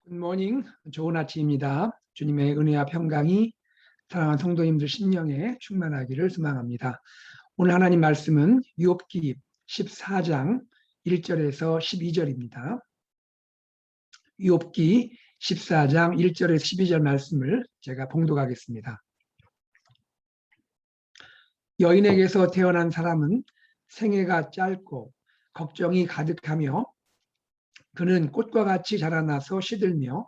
굿모닝, 좋은 아침입니다. 주님의 은혜와 평강이 사랑하는 성도님들 심령에 충만하기를 소망합니다. 오늘 하나님 말씀은 욥기 14장 1절에서 12절입니다. 욥기 14장 1절에서 12절 말씀을 제가 봉독하겠습니다. 여인에게서 태어난 사람은 생애가 짧고 걱정이 가득하며 그는 꽃과 같이 자라나서 시들며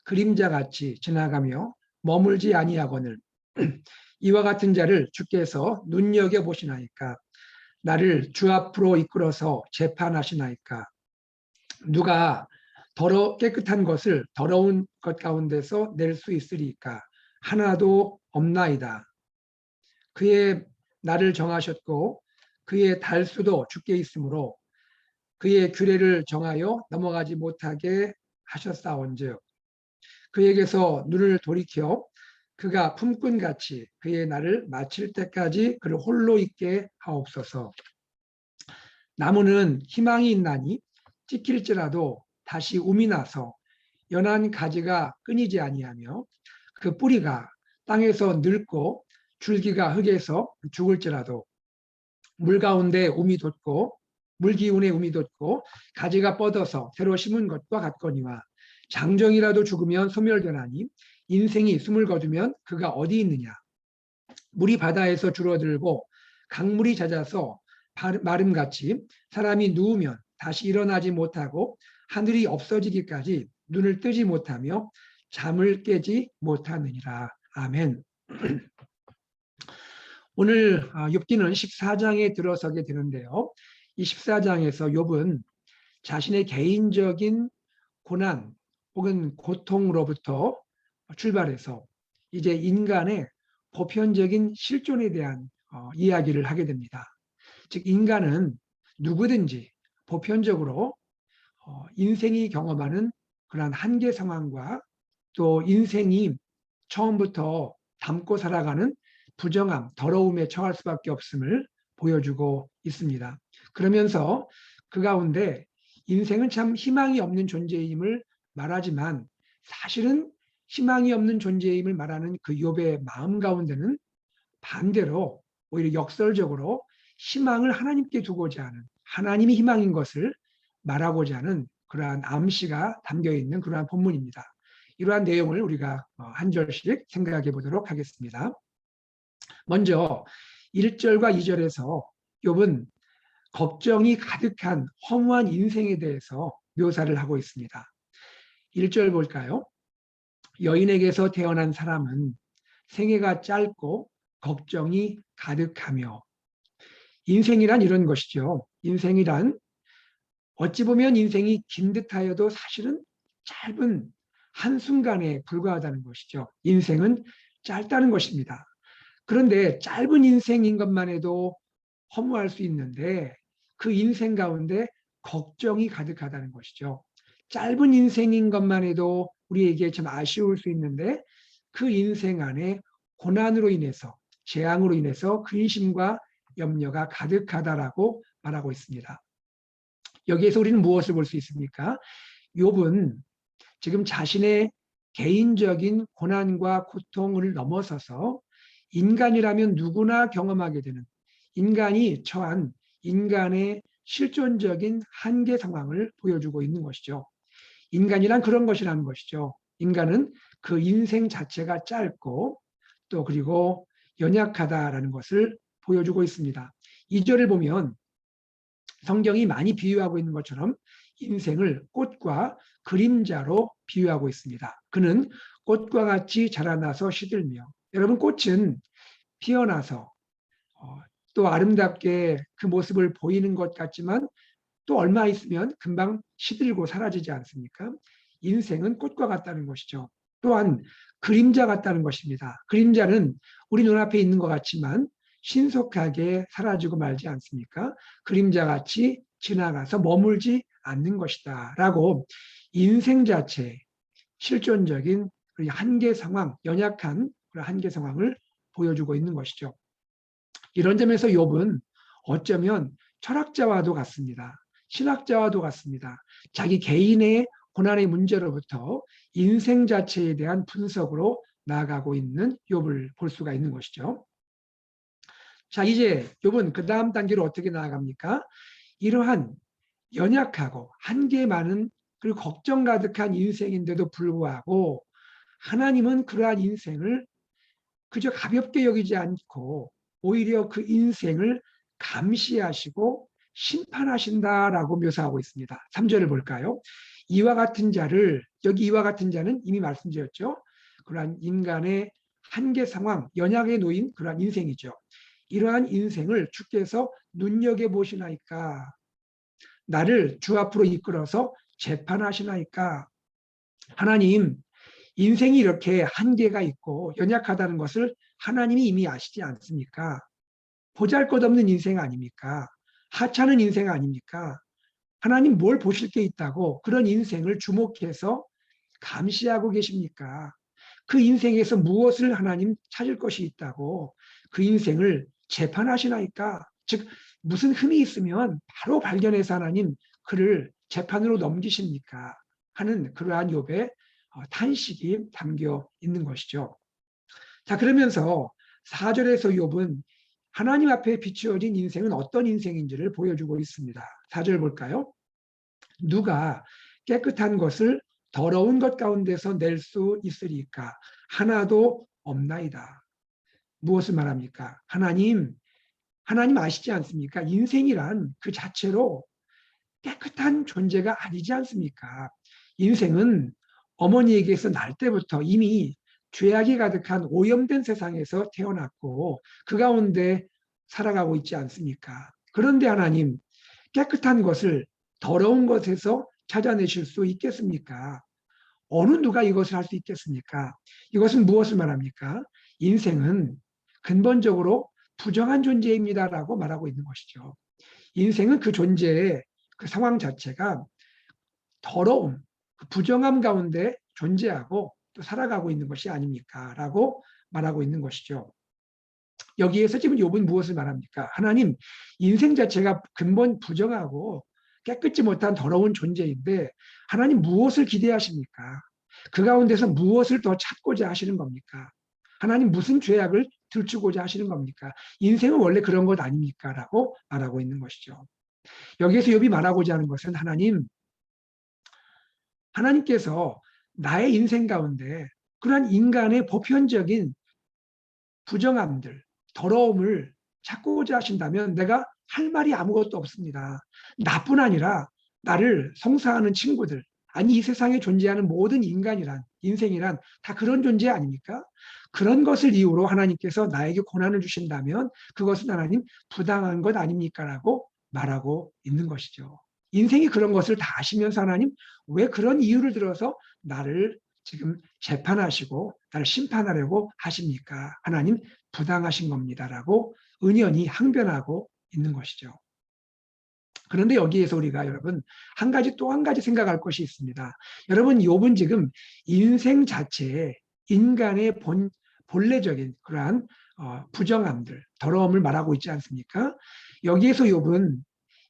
그림자같이 지나가며 머물지 아니하거늘 이와 같은 자를 주께서 눈여겨보시나이까. 나를 주 앞으로 이끌어서 재판하시나이까. 누가 깨끗한 것을 더러운 것 가운데서 낼 수 있으리까. 하나도 없나이다. 그의 나를 정하셨고 그의 달수도 주께 있으므로 그의 규례를 정하여 넘어가지 못하게 하셨사온즉 그에게서 눈을 돌이켜 그가 품꾼같이 그의 날을 마칠 때까지 그를 홀로 있게 하옵소서. 나무는 희망이 있나니 찢길지라도 다시 움이 나서 연한 가지가 끊이지 아니하며 그 뿌리가 땅에서 늙고 줄기가 흙에서 죽을지라도 물 가운데 움이 돋고 물 기운에 움이 돋고 가지가 뻗어서 새로 심은 것과 같거니와 장정이라도 죽으면 소멸되나니 인생이 숨을 거두면 그가 어디 있느냐. 물이 바다에서 줄어들고 강물이 잦아서 마름같이 사람이 누우면 다시 일어나지 못하고 하늘이 없어지기까지 눈을 뜨지 못하며 잠을 깨지 못하느니라. 아멘. 오늘 욥기는 14장에 들어서게 되는데요. 이 14장에서 욥은 자신의 개인적인 고난 혹은 고통으로부터 출발해서 이제 인간의 보편적인 실존에 대한 이야기를 하게 됩니다. 즉 인간은 누구든지 보편적으로 인생이 경험하는 그러한 한계 상황과 또 인생이 처음부터 담고 살아가는 부정함, 더러움에 처할 수밖에 없음을 보여주고 있습니다. 그러면서 그 가운데 인생은 참 희망이 없는 존재임을 말하지만 사실은 희망이 없는 존재임을 말하는 그 욥의 마음 가운데는 반대로 오히려 역설적으로 희망을 하나님께 두고자 하는, 하나님이 희망인 것을 말하고자 하는 그러한 암시가 담겨 있는 그러한 본문입니다. 이러한 내용을 우리가 한 절씩 생각해 보도록 하겠습니다. 먼저 1절과 2절에서 욥은 걱정이 가득한 허무한 인생에 대해서 묘사를 하고 있습니다. 1절 볼까요? 여인에게서 태어난 사람은 생애가 짧고 걱정이 가득하며. 인생이란 이런 것이죠. 인생이란 어찌 보면 인생이 긴 듯하여도 사실은 짧은 한순간에 불과하다는 것이죠. 인생은 짧다는 것입니다. 그런데 짧은 인생인 것만 해도 허무할 수 있는데 그 인생 가운데 걱정이 가득하다는 것이죠. 짧은 인생인 것만 해도 우리에게 참 아쉬울 수 있는데 그 인생 안에 고난으로 인해서, 재앙으로 인해서 근심과 염려가 가득하다라고 말하고 있습니다. 여기에서 우리는 무엇을 볼 수 있습니까? 욥은 지금 자신의 개인적인 고난과 고통을 넘어서서 인간이라면 누구나 경험하게 되는, 인간이 처한 인간의 실존적인 한계 상황을 보여주고 있는 것이죠. 인간이란 그런 것이라는 것이죠. 인간은 그 인생 자체가 짧고 또 그리고 연약하다라는 것을 보여주고 있습니다. 2절을 보면 성경이 많이 비유하고 있는 것처럼 인생을 꽃과 그림자로 비유하고 있습니다. 그는 꽃과 같이 자라나서 시들며. 여러분, 꽃은 피어나서 또 아름답게 그 모습을 보이는 것 같지만 또 얼마 있으면 금방 시들고 사라지지 않습니까? 인생은 꽃과 같다는 것이죠. 또한 그림자 같다는 것입니다. 그림자는 우리 눈앞에 있는 것 같지만 신속하게 사라지고 말지 않습니까? 그림자같이 지나가서 머물지 않는 것이다 라고 인생 자체 실존적인 한계 상황, 연약한 한계 상황을 보여주고 있는 것이죠. 이런 점에서 욥은 어쩌면 철학자와도 같습니다. 신학자와도 같습니다. 자기 개인의 고난의 문제로부터 인생 자체에 대한 분석으로 나아가고 있는 욥을 볼 수가 있는 것이죠. 자, 이제 욥은 그 다음 단계로 어떻게 나아갑니까? 이러한 연약하고 한계 많은 그리고 걱정 가득한 인생인데도 불구하고 하나님은 그러한 인생을 그저 가볍게 여기지 않고 오히려 그 인생을 감시하시고 심판하신다라고 묘사하고 있습니다. 3절을 볼까요? 이와 같은 자를, 여기 이와 같은 자는 이미 말씀드렸죠. 그러한 인간의 한계 상황, 연약에 놓인 그러한 인생이죠. 이러한 인생을 주께서 눈여겨보시나이까? 나를 주 앞으로 이끌어서 재판하시나이까? 하나님, 인생이 이렇게 한계가 있고 연약하다는 것을 하나님이 이미 아시지 않습니까? 보잘것없는 인생 아닙니까? 하찮은 인생 아닙니까? 하나님 뭘 보실 게 있다고 그런 인생을 주목해서 감시하고 계십니까? 그 인생에서 무엇을 하나님 찾을 것이 있다고 그 인생을 재판하시나이까? 즉 무슨 흠이 있으면 바로 발견해서 하나님 그를 재판으로 넘기십니까? 하는 그러한 욥의 탄식이 담겨 있는 것이죠. 자, 그러면서 4절에서 욥은 하나님 앞에 비추어진 인생은 어떤 인생인지를 보여주고 있습니다. 4절 볼까요? 누가 깨끗한 것을 더러운 것 가운데서 낼 수 있으리까? 하나도 없나이다. 무엇을 말합니까? 하나님 아시지 않습니까? 인생이란 그 자체로 깨끗한 존재가 아니지 않습니까? 인생은 어머니에게서 날 때부터 이미 죄악이 가득한 오염된 세상에서 태어났고 그 가운데 살아가고 있지 않습니까? 그런데 하나님, 깨끗한 것을 더러운 것에서 찾아내실 수 있겠습니까? 어느 누가 이것을 할 수 있겠습니까? 이것은 무엇을 말합니까? 인생은 근본적으로 부정한 존재입니다라고 말하고 있는 것이죠. 인생은 그 존재의 그 상황 자체가 더러움, 그 부정함 가운데 존재하고 또 살아가고 있는 것이 아닙니까? 라고 말하고 있는 것이죠. 여기에서 지금 욥은 무엇을 말합니까? 하나님, 인생 자체가 근본 부정하고 깨끗지 못한 더러운 존재인데 하나님 무엇을 기대하십니까? 그 가운데서 무엇을 더 찾고자 하시는 겁니까? 하나님 무슨 죄악을 들추고자 하시는 겁니까? 인생은 원래 그런 것 아닙니까? 라고 말하고 있는 것이죠. 여기에서 욥이 말하고자 하는 것은 하나님께서 나의 인생 가운데 그러한 인간의 보편적인 부정함들, 더러움을 찾고자 하신다면 내가 할 말이 아무것도 없습니다. 나뿐 아니라 나를 성사하는 친구들, 아니 이 세상에 존재하는 모든 인생이란 다 그런 존재 아닙니까? 그런 것을 이유로 하나님께서 나에게 고난을 주신다면 그것은 하나님 부당한 것 아닙니까? 라고 말하고 있는 것이죠. 인생이 그런 것을 다 아시면서 하나님 왜 그런 이유를 들어서 나를 지금 재판하시고 나를 심판하려고 하십니까? 하나님 부당하신 겁니다라고 은연히 항변하고 있는 것이죠. 그런데 여기에서 우리가 여러분 또 한 가지 생각할 것이 있습니다. 여러분 욥은 지금 인생 자체에 인간의 본래적인 그러한 부정함들, 더러움을 말하고 있지 않습니까? 여기에서 욥은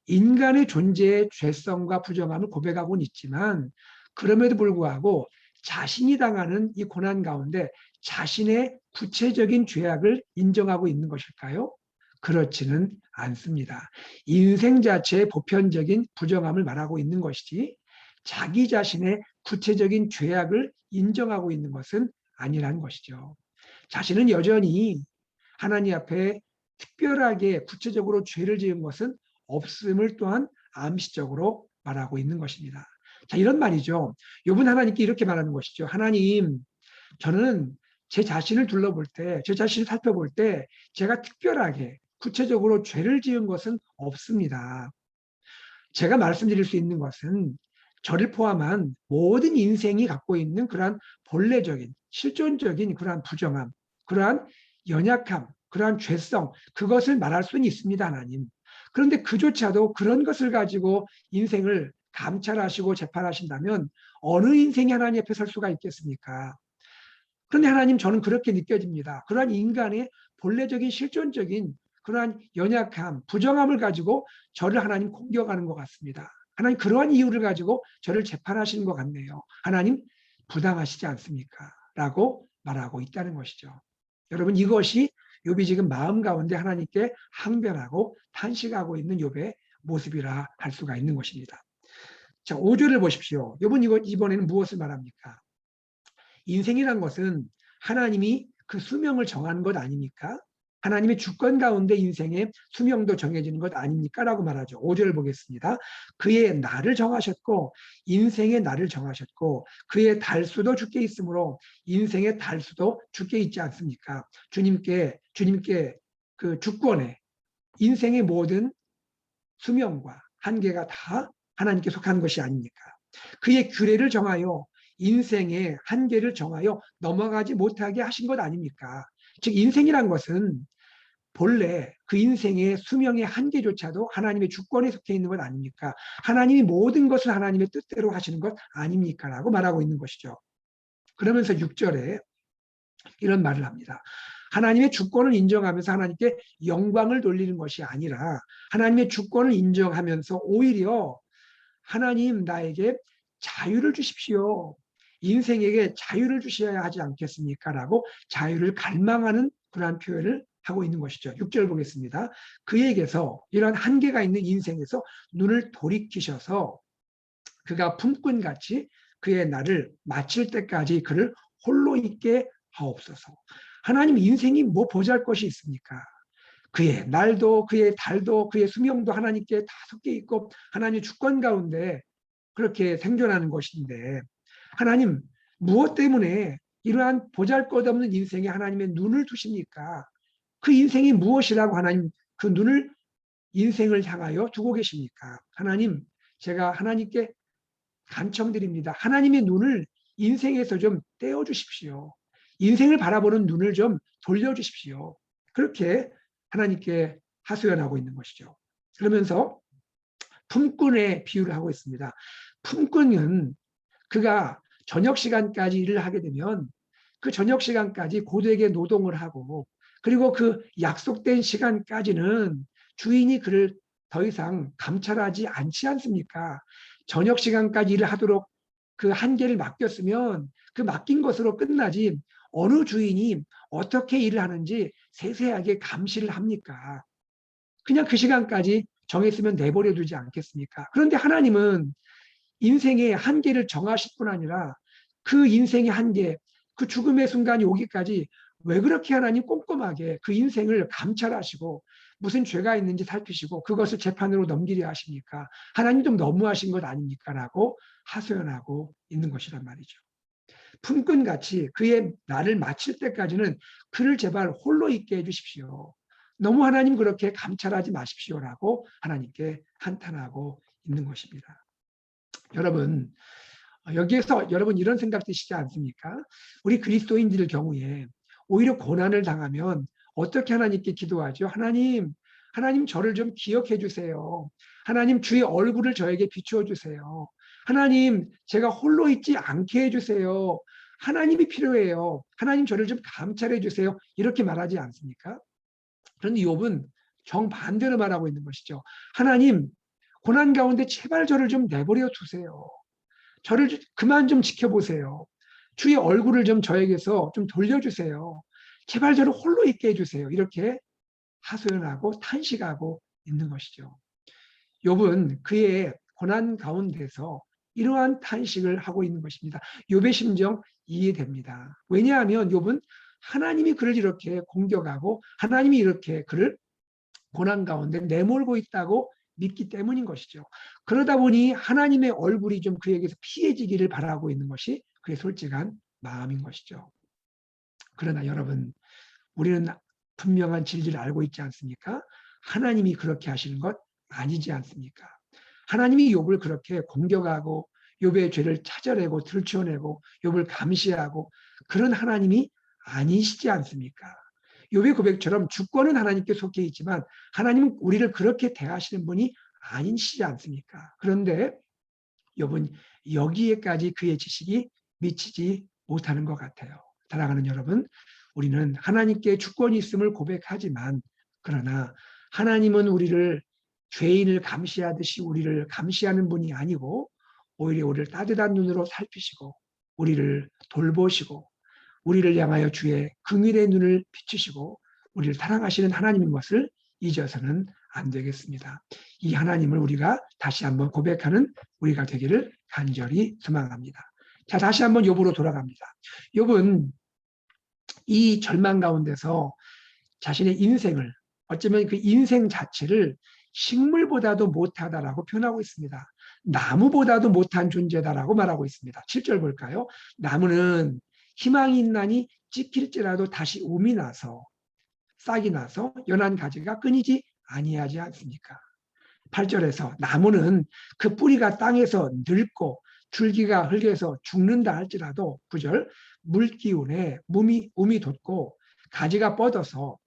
인간의 존재의 죄성과 부정함을 고백하고는 있지만 그럼에도 불구하고 자신이 당하는 이 고난 가운데 자신의 구체적인 죄악을 인정하고 있는 것일까요? 그렇지는 않습니다. 인생 자체의 보편적인 부정함을 말하고 있는 것이지 자기 자신의 구체적인 죄악을 인정하고 있는 것은 아니라는 것이죠. 자신은 여전히 하나님 앞에 특별하게 구체적으로 죄를 지은 것은 없음을 또한 암시적으로 말하고 있는 것입니다. 자, 이런 말이죠. 욥은 하나님께 이렇게 말하는 것이죠. 하나님, 저는 제 자신을 둘러볼 때, 제 자신을 살펴볼 때 제가 특별하게 구체적으로 죄를 지은 것은 없습니다. 제가 말씀드릴 수 있는 것은 저를 포함한 모든 인생이 갖고 있는 그러한 본래적인, 실존적인 그러한 부정함, 그러한 연약함, 그러한 죄성, 그것을 말할 수는 있습니다, 하나님. 그런데 그조차도 그런 것을 가지고 인생을 감찰하시고 재판하신다면 어느 인생이 하나님 앞에 설 수가 있겠습니까? 그런데 하나님 저는 그렇게 느껴집니다. 그러한 인간의 본래적인 실존적인 그러한 연약함, 부정함을 가지고 저를 하나님 공격하는 것 같습니다. 하나님 그러한 이유를 가지고 저를 재판하시는 것 같네요. 하나님 부당하시지 않습니까? 라고 말하고 있다는 것이죠. 여러분 이것이 욥이 지금 마음 가운데 하나님께 항변하고 탄식하고 있는 욥의 모습이라 할 수가 있는 것입니다. 자, 5절을 보십시오. 욥은 이번에는 무엇을 말합니까? 인생이란 것은 하나님이 그 수명을 정하는 것 아닙니까? 하나님의 주권 가운데 인생의 수명도 정해지는 것 아닙니까? 라고 말하죠. 5절을 보겠습니다. 그의 날을 정하셨고 인생의 날을 정하셨고 그의 달수도 주께 있으므로 인생의 달수도 주께 있지 않습니까? 주님께 그 주권에 인생의 모든 수명과 한계가 다 하나님께 속한 것이 아닙니까? 그의 규례를 정하여 인생의 한계를 정하여 넘어가지 못하게 하신 것 아닙니까? 즉 인생이란 것은 본래 그 인생의 수명의 한계조차도 하나님의 주권에 속해 있는 것 아닙니까? 하나님이 모든 것을 하나님의 뜻대로 하시는 것 아닙니까? 라고 말하고 있는 것이죠. 그러면서 6절에 이런 말을 합니다. 하나님의 주권을 인정하면서 하나님께 영광을 돌리는 것이 아니라 하나님의 주권을 인정하면서 오히려 하나님 나에게 자유를 주십시오. 인생에게 자유를 주셔야 하지 않겠습니까? 라고 자유를 갈망하는 그러한 표현을 하고 있는 것이죠. 6절 보겠습니다. 그에게서 이런 한계가 있는 인생에서 눈을 돌이키셔서 그가 품꾼같이 그의 날을 마칠 때까지 그를 홀로 있게 하옵소서. 하나님 인생이 뭐 보잘것이 있습니까? 그의 날도 그의 달도 그의 수명도 하나님께 다 섞여 있고 하나님의 주권 가운데 그렇게 생존하는 것인데 하나님 무엇 때문에 이러한 보잘것없는 인생에 하나님의 눈을 두십니까? 그 인생이 무엇이라고 하나님 그 눈을 인생을 향하여 두고 계십니까? 하나님 제가 하나님께 간청드립니다. 하나님의 눈을 인생에서 좀 떼어주십시오. 인생을 바라보는 눈을 좀 돌려주십시오. 그렇게 하나님께 하소연하고 있는 것이죠. 그러면서 품꾼의 비유를 하고 있습니다. 품꾼은 그가 저녁 시간까지 일을 하게 되면 그 저녁 시간까지 고되게 노동을 하고 그리고 그 약속된 시간까지는 주인이 그를 더 이상 감찰하지 않지 않습니까? 저녁 시간까지 일을 하도록 그 한계를 맡겼으면 그 맡긴 것으로 끝나지 어느 주인이 어떻게 일을 하는지 세세하게 감시를 합니까? 그냥 그 시간까지 정했으면 내버려 두지 않겠습니까? 그런데 하나님은 인생의 한계를 정하실 뿐 아니라 그 인생의 한계, 그 죽음의 순간이 오기까지 왜 그렇게 하나님 꼼꼼하게 그 인생을 감찰하시고 무슨 죄가 있는지 살피시고 그것을 재판으로 넘기려 하십니까? 하나님 좀 너무하신 것 아닙니까? 라고 하소연하고 있는 것이란 말이죠. 품꾼같이 그의 날을 마칠 때까지는 그를 제발 홀로 있게 해주십시오. 너무 하나님 그렇게 감찰하지 마십시오라고 하나님께 한탄하고 있는 것입니다. 여러분, 여기에서 여러분 이런 생각 드시지 않습니까? 우리 그리스도인들 경우에 오히려 고난을 당하면 어떻게 하나님께 기도하죠? 하나님 저를 좀 기억해 주세요. 하나님 주의 얼굴을 저에게 비추어 주세요. 하나님 제가 홀로 있지 않게 해주세요. 하나님이 필요해요. 하나님 저를 좀 감찰해 주세요. 이렇게 말하지 않습니까? 그런데 욥은 정반대로 말하고 있는 것이죠. 하나님 고난 가운데 제발 저를 좀 내버려 두세요. 저를 그만 좀 지켜보세요. 주의 얼굴을 좀 저에게서 좀 돌려주세요. 제발 저를 홀로 있게 해주세요. 이렇게 하소연하고 탄식하고 있는 것이죠. 욥은 그의 고난 가운데서 이러한 탄식을 하고 있는 것입니다. 욥의 심정 이해됩니다. 왜냐하면 욥은 하나님이 그를 이렇게 공격하고 하나님이 이렇게 그를 고난 가운데 내몰고 있다고 믿기 때문인 것이죠. 그러다 보니 하나님의 얼굴이 좀 그에게서 피해지기를 바라고 있는 것이 그의 솔직한 마음인 것이죠. 그러나 여러분, 우리는 분명한 진리를 알고 있지 않습니까? 하나님이 그렇게 하시는 것 아니지 않습니까? 하나님이 욥을 그렇게 공격하고 욥의 죄를 찾아내고 들춰내고 욥을 감시하고 그런 하나님이 아니시지 않습니까? 욥의 고백처럼 주권은 하나님께 속해 있지만 하나님은 우리를 그렇게 대하시는 분이 아니시지 않습니까? 그런데 욥은 여기에까지 그의 지식이 미치지 못하는 것 같아요. 사랑하는 여러분, 우리는 하나님께 주권이 있음을 고백하지만 그러나 하나님은 우리를 죄인을 감시하듯이 우리를 감시하는 분이 아니고 오히려 우리를 따뜻한 눈으로 살피시고 우리를 돌보시고 우리를 향하여 주의 긍휼의 눈을 비추시고 우리를 사랑하시는 하나님인 것을 잊어서는 안 되겠습니다. 이 하나님을 우리가 다시 한번 고백하는 우리가 되기를 간절히 소망합니다. 자, 다시 한번 욥으로 돌아갑니다. 욥은 이 절망 가운데서 자신의 인생을 어쩌면 그 인생 자체를 식물보다도 못하다라고 표현하고 있습니다. 나무보다도 못한 존재다라고 말하고 있습니다. 7절 볼까요? 나무는 희망이 있나니 찍힐지라도 다시 움이 나서 싹이 나서 연한 가지가 끊이지 아니하지 않습니까? 8절에서 나무는 그 뿌리가 땅에서 늙고 줄기가 흙에서 죽는다 할지라도 9절 물기운에 움이 돋고 가지가 뻗어서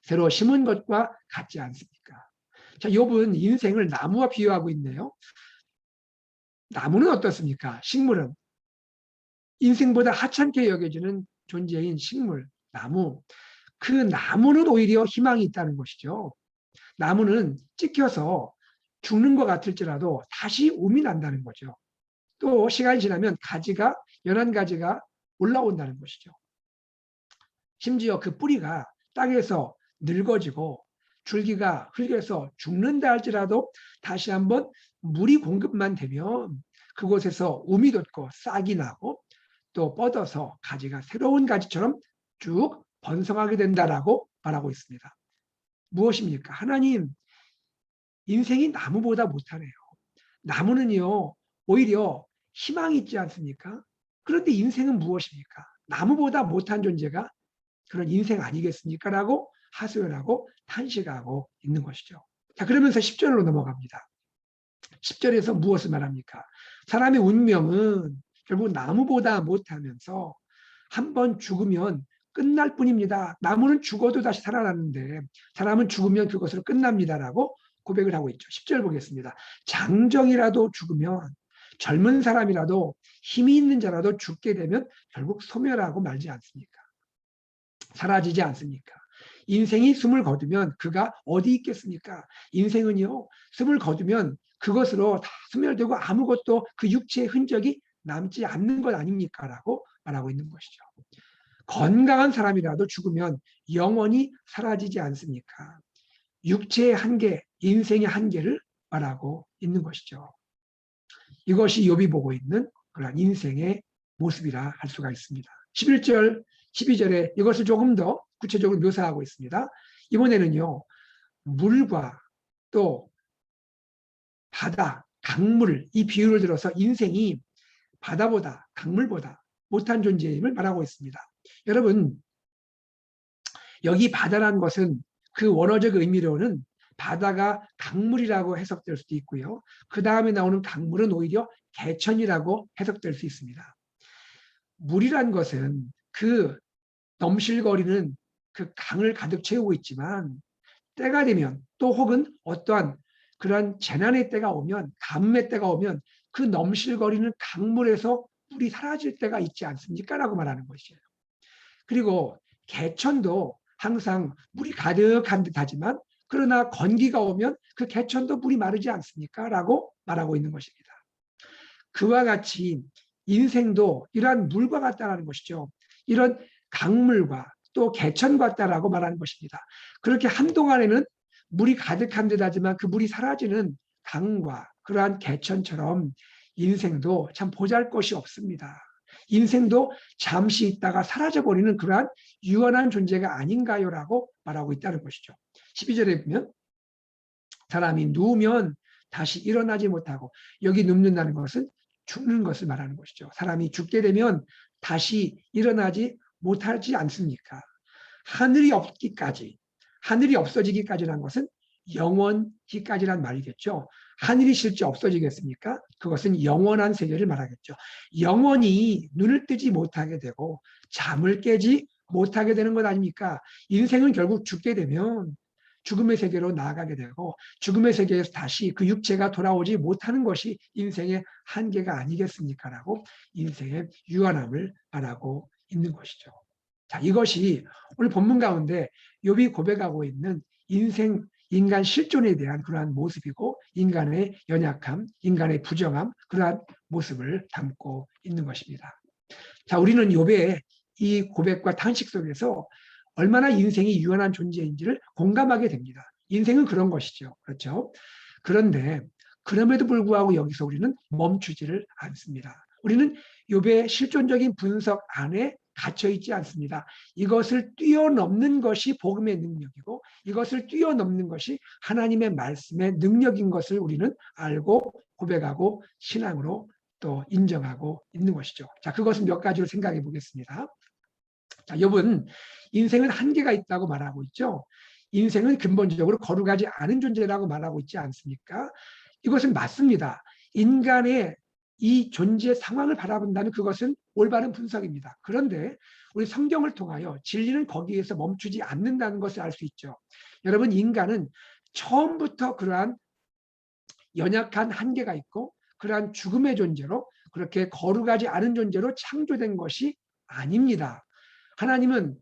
새로 심은 것과 같지 않습니까? 자, 욥은 인생을 나무와 비유하고 있네요. 나무는 어떻습니까? 식물은 인생보다 하찮게 여겨지는 존재인 식물, 나무. 그 나무는 오히려 희망이 있다는 것이죠. 나무는 찍혀서 죽는 것 같을지라도 다시 움이 난다는 거죠. 또 시간이 지나면 연한 가지가 올라온다는 것이죠. 심지어 그 뿌리가 땅에서 늙어지고 줄기가 흙에서 죽는다 할지라도 다시 한번 물이 공급만 되면 그곳에서 움이 돋고 싹이 나고 또 뻗어서 가지가 새로운 가지처럼 쭉 번성하게 된다라고 말하고 있습니다. 무엇입니까? 하나님, 인생이 나무보다 못하네요. 나무는요, 오히려 희망이 있지 않습니까? 그런데 인생은 무엇입니까? 나무보다 못한 존재가 그런 인생 아니겠습니까? 라고 하소연하고 탄식하고 있는 것이죠. 자, 그러면서 10절로 넘어갑니다. 10절에서 무엇을 말합니까? 사람의 운명은 결국 나무보다 못하면서 한번 죽으면 끝날 뿐입니다. 나무는 죽어도 다시 살아나는데 사람은 죽으면 그것으로 끝납니다라고 고백을 하고 있죠. 10절 보겠습니다. 장정이라도 죽으면 젊은 사람이라도 힘이 있는 자라도 죽게 되면 결국 소멸하고 말지 않습니까? 사라지지 않습니까? 인생이 숨을 거두면 그가 어디 있겠습니까? 인생은요, 숨을 거두면 그것으로 다 소멸되고 아무것도 그 육체의 흔적이 남지 않는 것 아닙니까? 라고 말하고 있는 것이죠. 건강한 사람이라도 죽으면 영원히 사라지지 않습니까? 육체의 한계, 인생의 한계를 말하고 있는 것이죠. 이것이 욥이 보고 있는 그런 인생의 모습이라 할 수가 있습니다. 11절, 12절에 이것을 조금 더 구체적으로 묘사하고 있습니다. 이번에는요, 물과 또 바다, 강물, 이 비유를 들어서 인생이 바다보다, 강물보다 못한 존재임을 말하고 있습니다. 여러분, 여기 바다란 것은 그 원어적 의미로는 바다가 강물이라고 해석될 수도 있고요. 그 다음에 나오는 강물은 오히려 개천이라고 해석될 수 있습니다. 물이란 것은 그 넘실거리는 그 강을 가득 채우고 있지만 때가 되면 또 혹은 어떠한 그러한 재난의 때가 오면, 가뭄의 때가 오면 그 넘실거리는 강물에서 물이 사라질 때가 있지 않습니까? 라고 말하는 것이에요. 그리고 개천도 항상 물이 가득한 듯하지만 그러나 건기가 오면 그 개천도 물이 마르지 않습니까? 라고 말하고 있는 것입니다. 그와 같이 인생도 이러한 물과 같다는 것이죠. 이런 강물과 또 개천 같다라고 말하는 것입니다. 그렇게 한동안에는 물이 가득한 듯하지만 그 물이 사라지는 강과 그러한 개천처럼 인생도 참 보잘것이 없습니다. 인생도 잠시 있다가 사라져버리는 그러한 유한한 존재가 아닌가요? 라고 말하고 있다는 것이죠. 12절에 보면 사람이 누우면 다시 일어나지 못하고, 여기 눕는다는 것은 죽는 것을 말하는 것이죠. 사람이 죽게 되면 다시 일어나지 못하지 않습니까? 하늘이 없기까지, 하늘이 없어지기까지라는 것은 영원히까지란 말이겠죠. 하늘이 실제 없어지겠습니까? 그것은 영원한 세계를 말하겠죠. 영원히 눈을 뜨지 못하게 되고 잠을 깨지 못하게 되는 것 아닙니까? 인생은 결국 죽게 되면 죽음의 세계로 나아가게 되고 죽음의 세계에서 다시 그 육체가 돌아오지 못하는 것이 인생의 한계가 아니겠습니까? 라고 인생의 유한함을 말하고 있는 것이죠. 자, 이것이 오늘 본문 가운데 욥이 고백하고 있는 인간 실존에 대한 그러한 모습이고 인간의 연약함, 인간의 부정함, 그러한 모습을 담고 있는 것입니다. 자, 우리는 욥의 이 고백과 탄식 속에서 얼마나 인생이 유한한 존재인지를 공감하게 됩니다. 인생은 그런 것이죠. 그렇죠? 그런데 그럼에도 불구하고 여기서 우리는 멈추지를 않습니다. 우리는 욥의 실존적인 분석 안에 갇혀 있지 않습니다. 이것을 뛰어넘는 것이 복음의 능력이고 이것을 뛰어넘는 것이 하나님의 말씀의 능력인 것을 우리는 알고 고백하고 신앙으로 또 인정하고 있는 것이죠. 자, 그것은 몇 가지로 생각해 보겠습니다. 자, 욥은 인생은 한계가 있다고 말하고 있죠. 인생은 근본적으로 거룩하지 않은 존재라고 말하고 있지 않습니까? 이것은 맞습니다. 인간의 이 존재 상황을 바라본다면 그것은 올바른 분석입니다. 그런데 우리 성경을 통하여 진리는 거기에서 멈추지 않는다는 것을 알 수 있죠. 여러분, 인간은 처음부터 그러한 연약한 한계가 있고 그러한 죽음의 존재로 그렇게 거룩하지 않은 존재로 창조된 것이 아닙니다. 하나님은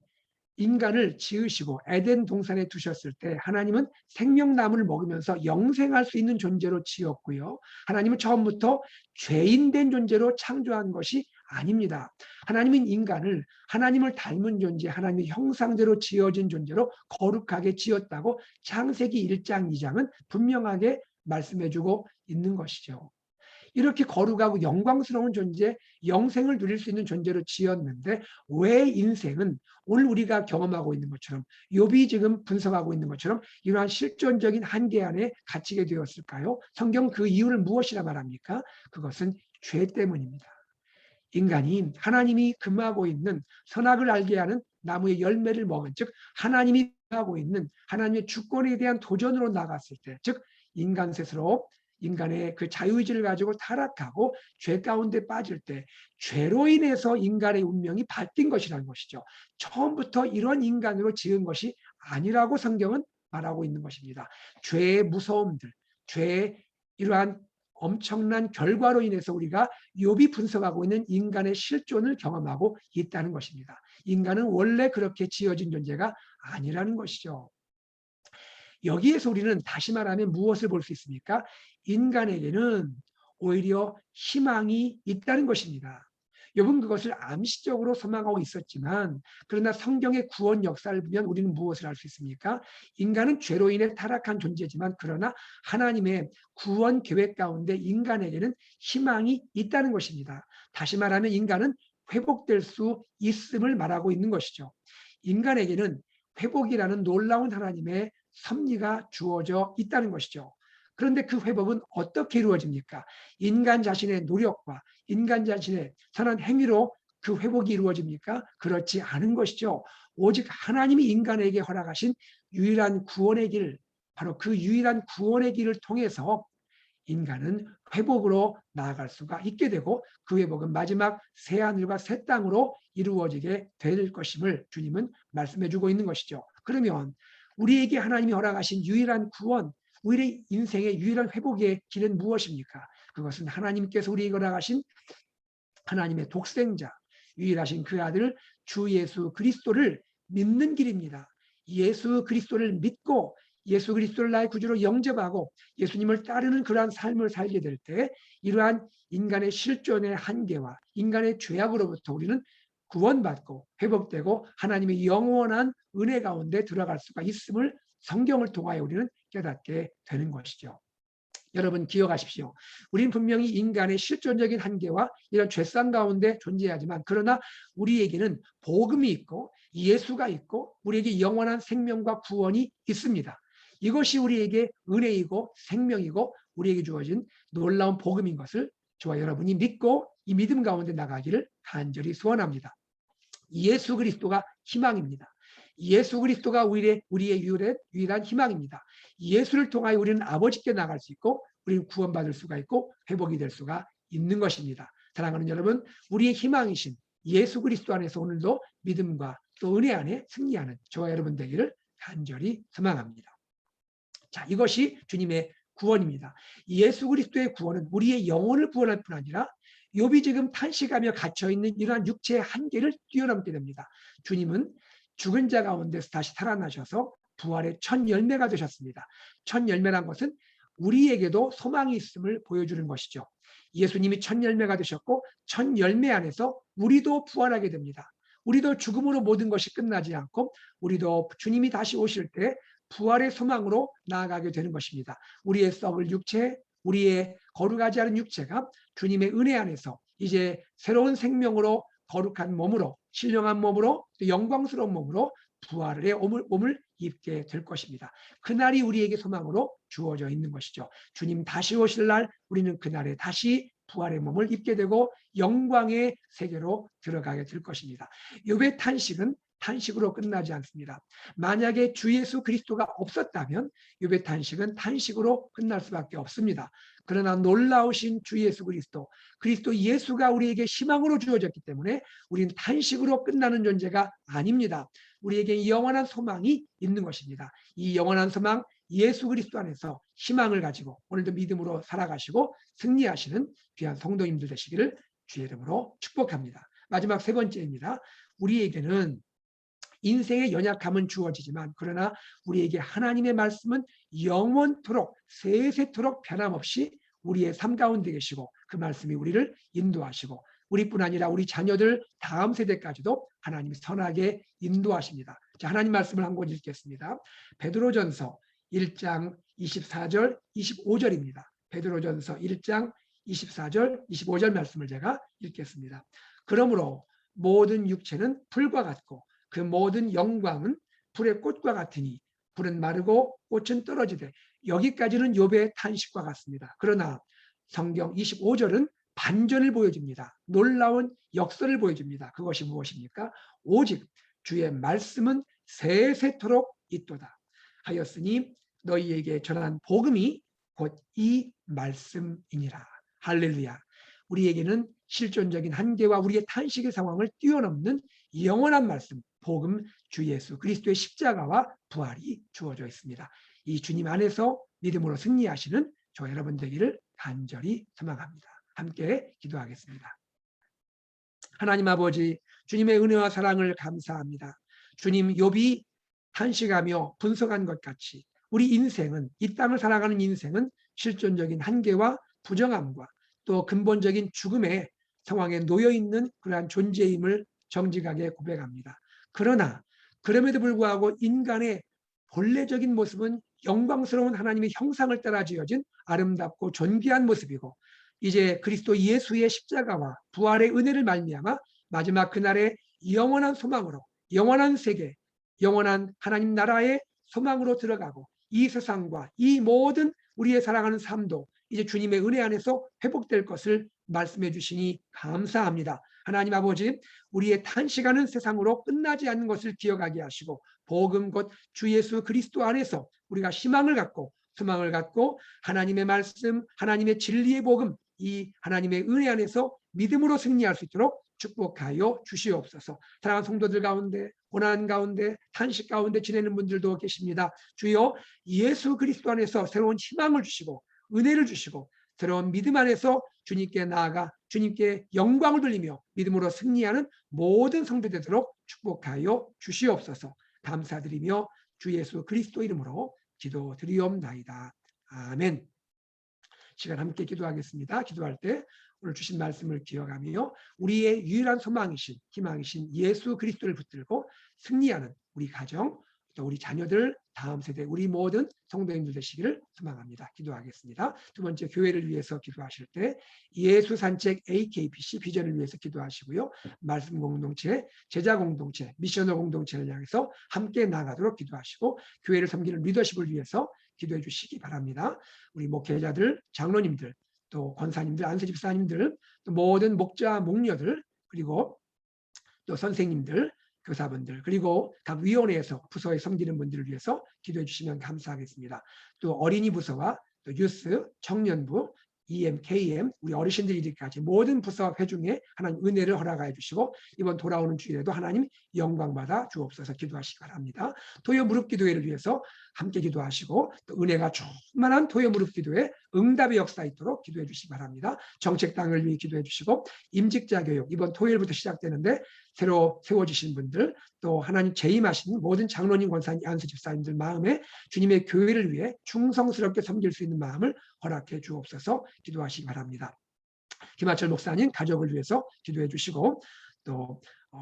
인간을 지으시고 에덴 동산에 두셨을 때 하나님은 생명나무를 먹으면서 영생할 수 있는 존재로 지었고요. 하나님은 처음부터 죄인된 존재로 창조한 것이 아닙니다. 하나님은 인간을 하나님을 닮은 존재, 하나님의 형상대로 지어진 존재로 거룩하게 지었다고 창세기 1장, 2장은 분명하게 말씀해주고 있는 것이죠. 이렇게 거룩하고 영광스러운 존재, 영생을 누릴 수 있는 존재로 지었는데 왜 인생은 오늘 우리가 경험하고 있는 것처럼 욥이 지금 분석하고 있는 것처럼 이러한 실존적인 한계 안에 갇히게 되었을까요? 성경 그 이유를 무엇이라 말합니까? 그것은 죄 때문입니다. 인간이 하나님이 금하고 있는 선악을 알게 하는 나무의 열매를 먹은, 즉 하나님이 하고 있는 하나님의 주권에 대한 도전으로 나갔을 때, 즉 인간 스스로 인간의 그 자유의지를 가지고 타락하고 죄 가운데 빠질 때 죄로 인해서 인간의 운명이 바뀐 것이라는 것이죠. 처음부터 이런 인간으로 지은 것이 아니라고 성경은 말하고 있는 것입니다. 죄의 무서움들, 죄의 이러한 엄청난 결과로 인해서 우리가 욥이 분석하고 있는 인간의 실존을 경험하고 있다는 것입니다. 인간은 원래 그렇게 지어진 존재가 아니라는 것이죠. 여기에서 우리는 다시 말하면 무엇을 볼 수 있습니까? 인간에게는 오히려 희망이 있다는 것입니다. 욥은 그것을 암시적으로 소망하고 있었지만, 그러나 성경의 구원 역사를 보면 우리는 무엇을 알 수 있습니까? 인간은 죄로 인해 타락한 존재지만, 그러나 하나님의 구원 계획 가운데 인간에게는 희망이 있다는 것입니다. 다시 말하면 인간은 회복될 수 있음을 말하고 있는 것이죠. 인간에게는 회복이라는 놀라운 하나님의 섭리가 주어져 있다는 것이죠. 그런데 그 회복은 어떻게 이루어집니까? 인간 자신의 노력과 인간 자신의 선한 행위로 그 회복이 이루어집니까? 그렇지 않은 것이죠. 오직 하나님이 인간에게 허락하신 유일한 구원의 길, 바로 그 유일한 구원의 길을 통해서 인간은 회복으로 나아갈 수가 있게 되고, 그 회복은 마지막 새하늘과 새 땅으로 이루어지게 될 것임을 주님은 말씀해 주고 있는 것이죠. 그러면 우리에게 하나님이 허락하신 유일한 구원, 우리 인생의 유일한 회복의 길은 무엇입니까? 그것은 하나님께서 우리에게 허락하신 하나님의 독생자, 유일하신 그 아들 주 예수 그리스도를 믿는 길입니다. 예수 그리스도를 믿고 예수 그리스도를 나의 구주로 영접하고 예수님을 따르는 그러한 삶을 살게 될 때, 이러한 인간의 실존의 한계와 인간의 죄악으로부터 우리는 구원받고 회복되고 하나님의 영원한 은혜 가운데 들어갈 수가 있음을 성경을 통하여 우리는 깨닫게 되는 것이죠. 여러분 기억하십시오. 우리는 분명히 인간의 실존적인 한계와 이런 죄성 가운데 존재하지만, 그러나 우리에게는 복음이 있고 예수가 있고 우리에게 영원한 생명과 구원이 있습니다. 이것이 우리에게 은혜이고 생명이고 우리에게 주어진 놀라운 복음인 것을 저와 여러분이 믿고 이 믿음 가운데 나가기를 간절히 소원합니다. 예수 그리스도가 희망입니다. 예수 그리스도가 우리의 유일한 희망입니다. 예수를 통하여 우리는 아버지께 나갈 수 있고 우리는 구원받을 수가 있고 회복이 될 수가 있는 것입니다. 사랑하는 여러분, 우리의 희망이신 예수 그리스도 안에서 오늘도 믿음과 또 은혜 안에 승리하는 저와 여러분 되기를 간절히 소망합니다. 자, 이것이 주님의 구원입니다. 예수 그리스도의 구원은 우리의 영혼을 구원할 뿐 아니라 욥이 지금 탄식하며 갇혀있는 이러한 육체의 한계를 뛰어넘게 됩니다. 주님은 죽은 자 가운데서 다시 살아나셔서 부활의 첫 열매가 되셨습니다. 첫 열매란 것은 우리에게도 소망이 있음을 보여주는 것이죠. 예수님이 첫 열매가 되셨고 첫 열매 안에서 우리도 부활하게 됩니다. 우리도 죽음으로 모든 것이 끝나지 않고 우리도 주님이 다시 오실 때 부활의 소망으로 나아가게 되는 것입니다. 우리의 썩을 육체, 우리의 거룩하지 않은 육체가 주님의 은혜 안에서 이제 새로운 생명으로 거룩한 몸으로, 신령한 몸으로, 영광스러운 몸으로 부활의 몸을 입게 될 것입니다. 그날이 우리에게 소망으로 주어져 있는 것이죠. 주님 다시 오실 날 우리는 그날에 다시 부활의 몸을 입게 되고 영광의 세계로 들어가게 될 것입니다. 욥의 탄식은 탄식으로 끝나지 않습니다. 만약에 주 예수 그리스도가 없었다면 욥의 탄식은 탄식으로 끝날 수밖에 없습니다. 그러나 놀라우신 주 예수 그리스도 예수가 우리에게 희망으로 주어졌기 때문에 우리는 탄식으로 끝나는 존재가 아닙니다. 우리에게 영원한 소망이 있는 것입니다. 이 영원한 소망 예수 그리스도 안에서 희망을 가지고 오늘도 믿음으로 살아가시고 승리하시는 귀한 성도님들 되시기를 주의 이름으로 축복합니다. 마지막 세 번째입니다. 우리에게는 인생의 연약함은 주어지지만 그러나 우리에게 하나님의 말씀은 영원토록 세세토록 변함없이 우리의 삶 가운데 계시고 그 말씀이 우리를 인도하시고 우리뿐 아니라 우리 자녀들 다음 세대까지도 하나님이 선하게 인도하십니다. 자, 하나님 말씀을 한 권 읽겠습니다. 베드로전서 1장 24절 25절입니다. 베드로전서 1장 24절 25절 말씀을 제가 읽겠습니다. 그러므로 모든 육체는 불과 같고 그 모든 영광은 불의 꽃과 같으니 불은 마르고 꽃은 떨어지되, 여기까지는 욥의 탄식과 같습니다. 그러나 성경 25절은 반전을 보여줍니다. 놀라운 역설을 보여줍니다. 그것이 무엇입니까? 오직 주의 말씀은 세세토록 있도다 하였으니 너희에게 전한 복음이 곧 이 말씀이니라. 할렐루야. 우리에게는 실존적인 한계와 우리의 탄식의 상황을 뛰어넘는 영원한 말씀, 복음 주 예수 그리스도의 십자가와 부활이 주어져 있습니다. 이 주님 안에서 믿음으로 승리하시는 저 여러분 되기를 간절히 소망합니다. 함께 기도하겠습니다. 하나님 아버지, 주님의 은혜와 사랑을 감사합니다. 주님, 욥이 탄식하며 분석한 것 같이 우리 인생은, 이 땅을 살아가는 인생은 실존적인 한계와 부정함과 또 근본적인 죽음의 상황에 놓여 있는 그러한 존재임을 정직하게 고백합니다. 그러나 그럼에도 불구하고 인간의 본래적인 모습은 영광스러운 하나님의 형상을 따라 지어진 아름답고 존귀한 모습이고, 이제 그리스도 예수의 십자가와 부활의 은혜를 말미암아 마지막 그날의 영원한 소망으로, 영원한 세계, 영원한 하나님 나라의 소망으로 들어가고, 이 세상과 이 모든 우리의 살아가는 삶도 이제 주님의 은혜 안에서 회복될 것을 말씀해 주시니 감사합니다. 하나님 아버지, 우리의 탄식하는 세상으로 끝나지 않는 것을 기억하게 하시고, 복음 곧 주 예수 그리스도 안에서 우리가 희망을 갖고 소망을 갖고 하나님의 말씀, 하나님의 진리의 복음, 이 하나님의 은혜 안에서 믿음으로 승리할 수 있도록 축복하여 주시옵소서. 사랑하는 성도들 가운데, 고난 가운데, 탄식 가운데 지내는 분들도 계십니다. 주여, 예수 그리스도 안에서 새로운 희망을 주시고 은혜를 주시고 새로운 믿음 안에서 주님께 나아가 주님께 영광을 돌리며 믿음으로 승리하는 모든 성도 되도록 축복하여 주시옵소서. 감사드리며 주 예수 그리스도 이름으로 기도드리옵나이다. 아멘. 시간 함께 기도하겠습니다. 기도할 때 오늘 주신 말씀을 기억하며 우리의 유일한 소망이신, 희망이신 예수 그리스도를 붙들고 승리하는 우리 가정, 또 우리 자녀들, 다음 세대, 우리 모든 성도님들 되시기를 소망합니다. 기도하겠습니다. 두 번째, 교회를 위해서 기도하실 때 예수 산책 AKPC 비전을 위해서 기도하시고요. 말씀 공동체, 제자 공동체, 미셔너 공동체를 향해서 함께 나가도록 기도하시고, 교회를 섬기는 리더십을 위해서 기도해 주시기 바랍니다. 우리 목회자들, 장로님들, 또 권사님들, 안수집사님들, 또 모든 목자, 목녀들, 그리고 또 선생님들, 교사분들, 그리고 각 위원회에서 부서에 섬기는 분들을 위해서 기도해 주시면 감사하겠습니다. 또 어린이 부서와 또 유스, 청년부, EM, KM, 우리 어르신들 이르기까지 모든 부서 회중에 하나님 은혜를 허락하여 주시고, 이번 돌아오는 주일에도 하나님 영광받아 주옵소서 기도하시기 바랍니다. 토요 무릎 기도회를 위해서 함께 기도하시고, 또 은혜가 충만한 토요 무릎 기도회 응답의 역사 있도록 기도해 주시기 바랍니다. 정책당을 위해 기도해 주시고, 임직자 교육 이번 토요일부터 시작되는데 새로 세워지신 분들, 또 하나님 재임하신 모든 장로님, 권사님, 안수 집사님들 마음에 주님의 교회를 위해 충성스럽게 섬길 수 있는 마음을 허락해 주옵소서 기도하시기 바랍니다. 김하철 목사님 가족을 위해서 기도해 주시고, 또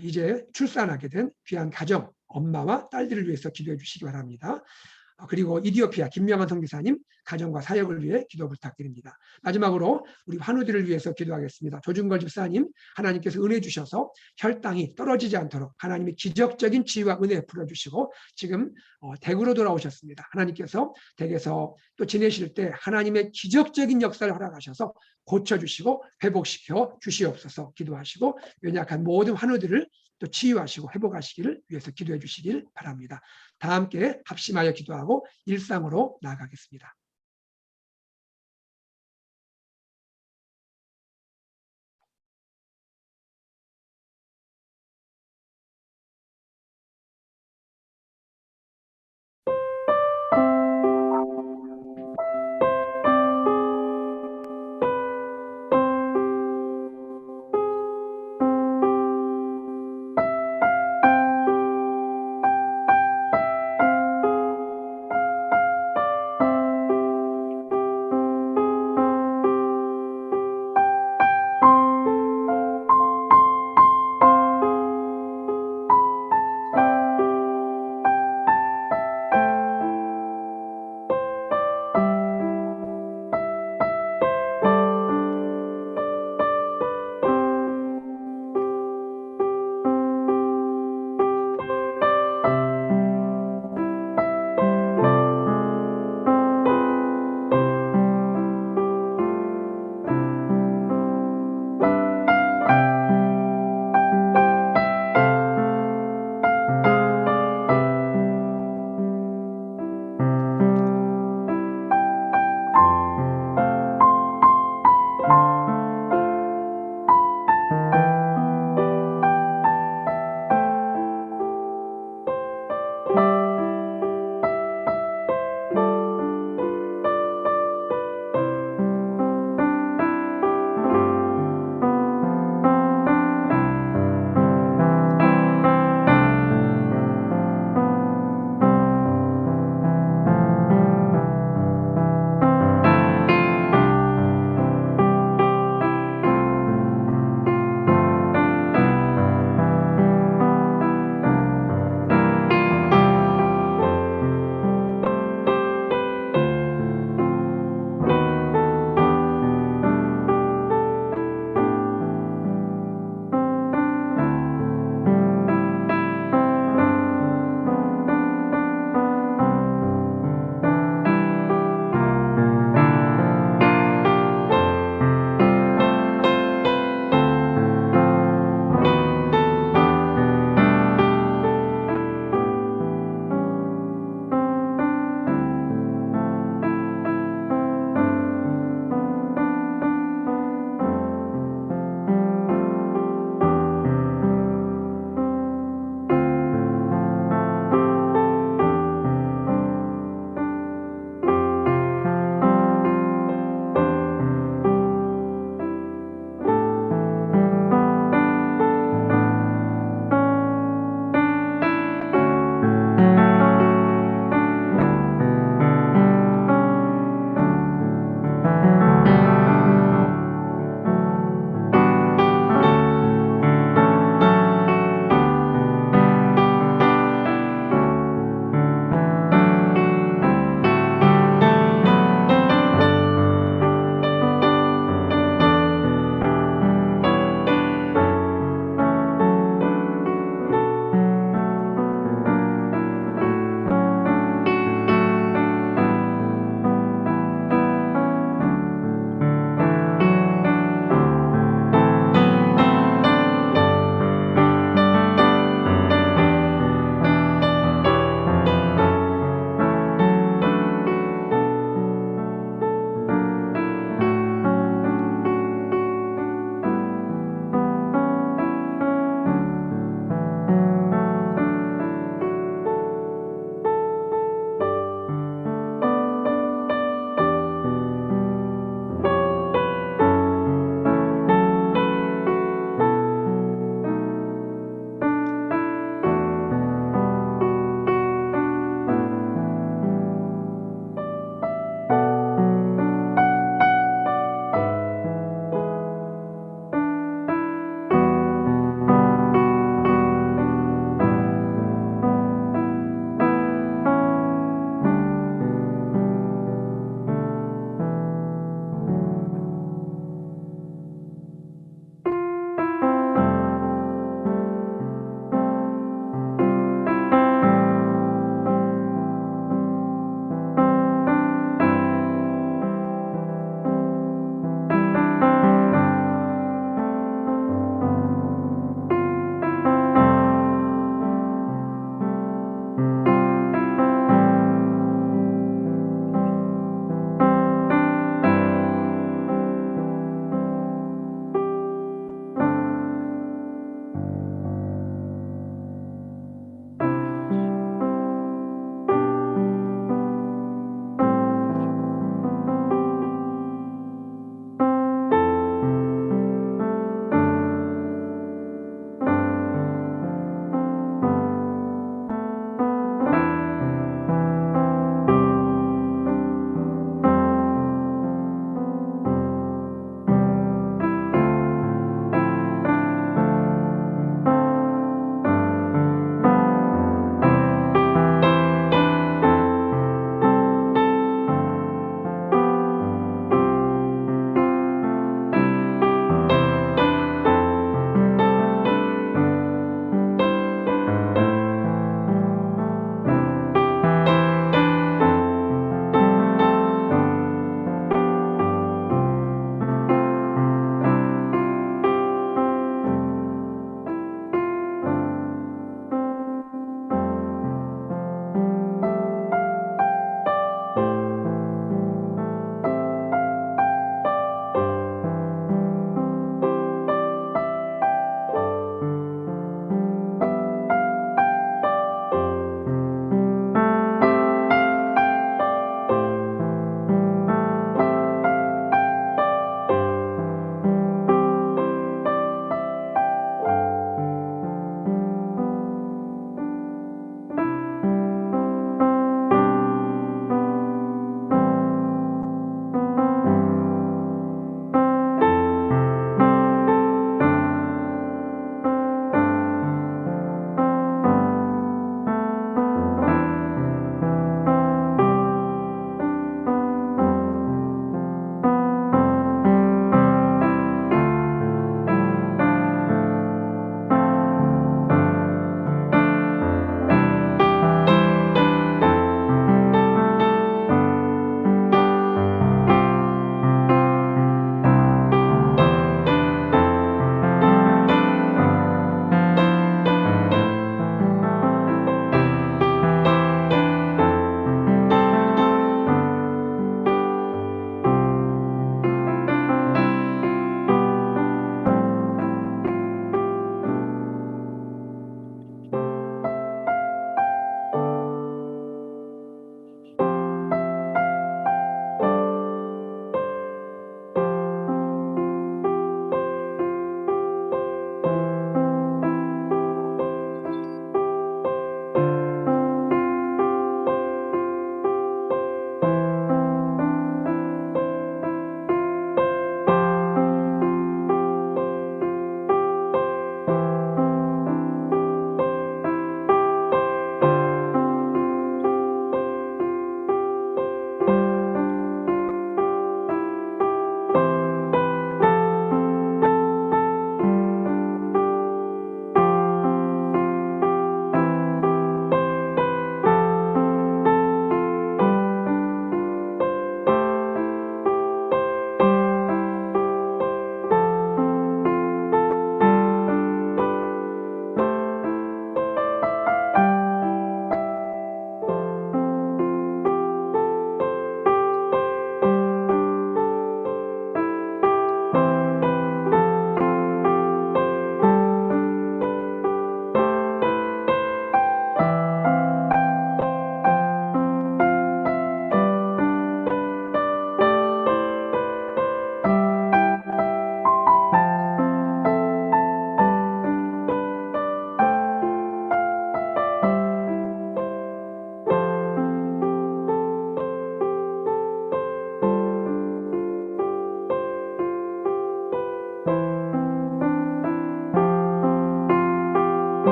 이제 출산하게 된 귀한 가정, 엄마와 딸들을 위해서 기도해 주시기 바랍니다. 그리고 이디오피아 김명환 선교사님 가정과 사역을 위해 기도 부탁드립니다. 마지막으로 우리 환우들을 위해서 기도하겠습니다. 조준걸 집사님, 하나님께서 은혜 주셔서 혈당이 떨어지지 않도록 하나님의 기적적인 지혜와 은혜 풀어주시고, 지금 댁으로 돌아오셨습니다. 하나님께서 댁에서 또 지내실 때 하나님의 기적적인 역사를 허락하셔서 고쳐주시고 회복시켜 주시옵소서 기도하시고, 연약한 모든 환우들을 또 치유하시고 회복하시기를 위해서 기도해 주시길 바랍니다. 다 함께 합심하여 기도하고 일상으로 나아가겠습니다.